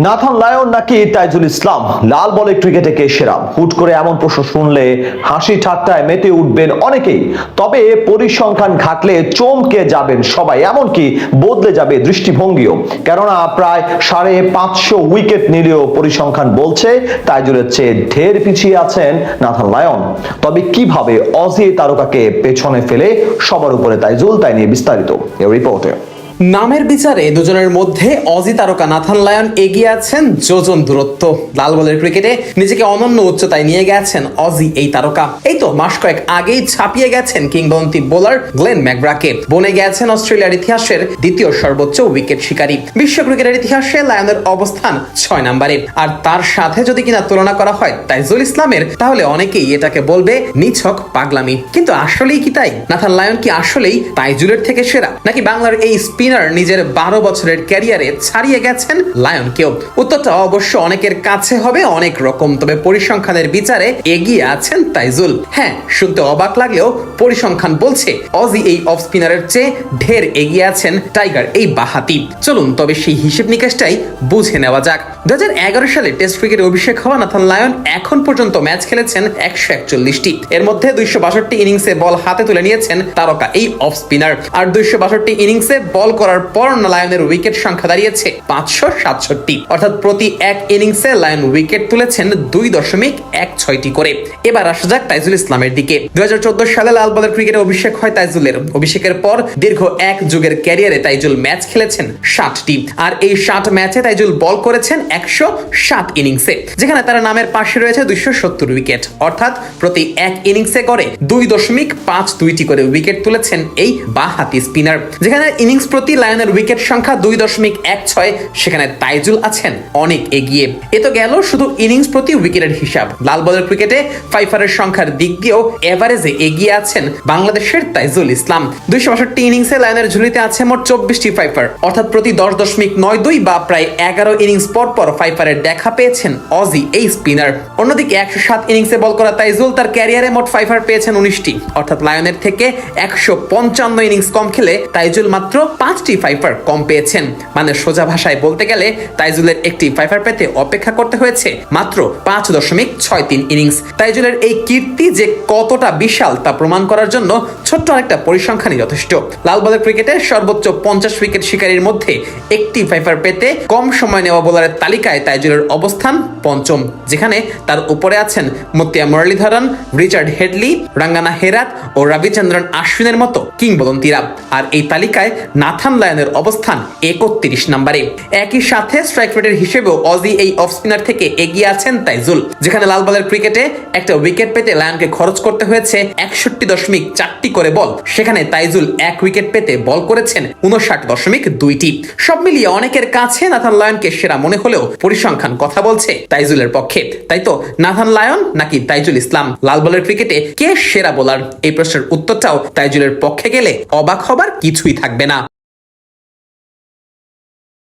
Nathan Lyon নাকি তাইজুল ইসলাম লাল বলে ক্রিকেটে কে সেরা? হুট করে এমন প্রশ্ন শুনলে হাসি ঠাট্টায় মেতে উঠবেন অনেকেই, তবে পরিসংখ্যান ঘাটলে চমকে যাবেন সবাই, এমনকি বদলে যাবে দৃষ্টিভঙ্গিও। কেননা প্রায় 550 উইকেট নিলেও পরিসংখ্যান বলছে তাইজুলের চেয়ে ঢের পিছিয়ে আছেন নাথান লায়ন। তবে কিভাবে অজি তারকাকে পেছনে ফেলে সবার উপরে তাইজুল, তাই নিয়ে বিস্তারিত এই রিপোর্টে। নামের বিচারে দুজনের মধ্যে অজি তারকা নাথান লায়ন এগিয়ে আছেন যোজন দূরত্ব। লাল বলের ক্রিকেটে নিজেকে অনন্য উচ্চতায় নিয়ে গেছেন অজি এই তারকা। এই তো মাস কয়েক আগেই ছাপিয়ে গেছেন কিংবদন্তি বোলার গ্লেন ম্যাকগ্রাকে, বনে গেছেন অস্ট্রেলিয়ার ইতিহাসের দ্বিতীয় সর্বোচ্চ উইকেট শিকারী। বিশ্ব ক্রিকেটের ইতিহাসে লায়নের অবস্থান 6 নম্বরে। আর তার সাথে যদি কিনা তুলনা করা হয় তাইজুল ইসলামের, তাহলে অনেকেই এটাকে বলবে নিছক পাগলামি। কিন্তু আসলেই কি তাই? নাথান লায়ন কি আসলেই তাইজুলের থেকে সেরা, নাকি বাংলার এই নিজের 12 বছরের ক্যারিয়ারে ছাড়িয়ে গেছেন লায়নকেও? উত্তরটা অবশ্য অনেকের কাছে হবে অনেক রকম, তবে পরিসংখ্যানের বিচারে এগিয়ে আছেন তাইজুল। হ্যাঁ, শুনতে অবাক লাগলেও পরিসংখ্যান বলছে অজি এই অফ স্পিনারের চেয়ে ঢের এগিয়ে আছেন টাইগার এই বাহাতি। চলুন তবে সেই হিসেব নিকেশটাই বুঝে নেওয়া যাক। 2011 সালে টেস্ট ক্রিকেটে অভিষেক হওয়া নাথান লায়ন এখন পর্যন্ত ম্যাচ খেলেছেন 141টি। এর মধ্যে 262 ইনিংসে বল হাতে তুলে নিয়েছেন তারকা এই অফ স্পিনার। আর 262 ইনিংসে বল করার পর লায়নের উইকেট সংখ্যা দাঁড়িয়েছে 567। অর্থাৎ প্রতি এক ইনিংসে লায়ন উইকেট তুলেছেন 2.16টি করে। এবার আসা যাক তাইজুল ইসলামের দিকে। 2014 সালে লাল বলের ক্রিকেটে অভিষেক হয় তাইজুলের। অভিষেকের পর দীর্ঘ এক যুগের ক্যারিয়ারে তাইজুল ম্যাচ খেলেছেন 60টি। আর এই 60 ম্যাচে তাইজুল বল করেছেন 107 ইনিংসে, যেখানে তার নামের পাশে রয়েছে 270 উইকেট। অর্থাৎ প্রতি এক ইনিংসে করে 2.52টি করে উইকেট তুলেছেন এই বাঁহাতি স্পিনার। যেখানে ইনিংস প্রতি লায়নের উইকেট সংখ্যা 2.16, সেখানে তাইজুল আছেন অনেক এগিয়ে। এ তো গেল শুধু ইনিংস প্রতি উইকেটের হিসাব। লাল বলের ক্রিকেটে ফাইফারের সংখ্যার দিক দিয়েও এভারেজে এগিয়ে আছেন বাংলাদেশের তাইজুল ইসলাম। 262 ইনিংসে লায়নের ঝুলিতে আছে মোট 24টি ফাইফার, অর্থাৎ প্রতি 10.92 বা প্রায় 11 ইনিংস পর পর ফাইফারের দেখা পেয়েছেন অজি এই স্পিনার। অন্যদিকে 107 ইনিংসে বল করা তাইজুল তার ক্যারিয়ারে মোট ফাইফার পেয়েছেন 19টি, অর্থাৎ লায়নের থেকে 155 ইনিংস কম খেলে তাইজুল মাত্র 5টি ফাইফার কম পেয়েছেন। মানে সোজা ভাষায় বলতে গেলে তাইজুলের একটি ফাইফার পেতে অপেক্ষা করতে হয়েছে মাত্র 5.63 ইনিংস। তাইজুলের এই কীর্তি যে কতটা বিশাল তা প্রমাণ করার জন্য ছোট্ট আরেকটা পরিসংখ্যানই যথেষ্ট। লাল বলের ক্রিকেটে সর্বোচ্চ 50 উইকেট শিকারীর মধ্যে একটি ফাইফার পেতে কম সময় নেওয়া বোলারের তালিকায় তাইজুলের অবস্থান 5ম, যেখানে তার উপরে আছেন মতিয়া মুরলীধরন, রিচার্ড হেডলি, রাঙ্গানা হেরাত ও রবিচন্দ্রন আশ্বিনের মতো কিংবদন্তিরা। আর এই তালিকায় নাথান লায়নের অবস্থান 31 নম্বরে। একই সাথে স্ট্রাইক রেটের হিসেবেও অজি এই অফ স্পিনার থেকে এগিয়ে আছেন তাইজুল, যেখানে লাল বলের ক্রিকেটে একটা উইকেট পেতে লায়নকে খরচ করতে হয়েছে 61.4টি করে বল, সেখানে তাইজুল এক উইকেট পেতে বল করেছেন 59.2টি। সব মিলিয়ে অনেকের কাছে নাথান লায়নকে সেরা মনে হলেও পরিসংখ্যান কথা বলছে তাইজুলের পক্ষে। তাই তো নাথান লায়ন নাকি তাইজুল ইসলাম, লাল বলের ক্রিকেটে কে সেরা বোলার? এই প্রশ্নের উত্তরটাও তাইজুলের পক্ষে গেলে অবাক হবার কিছুই থাকবে না।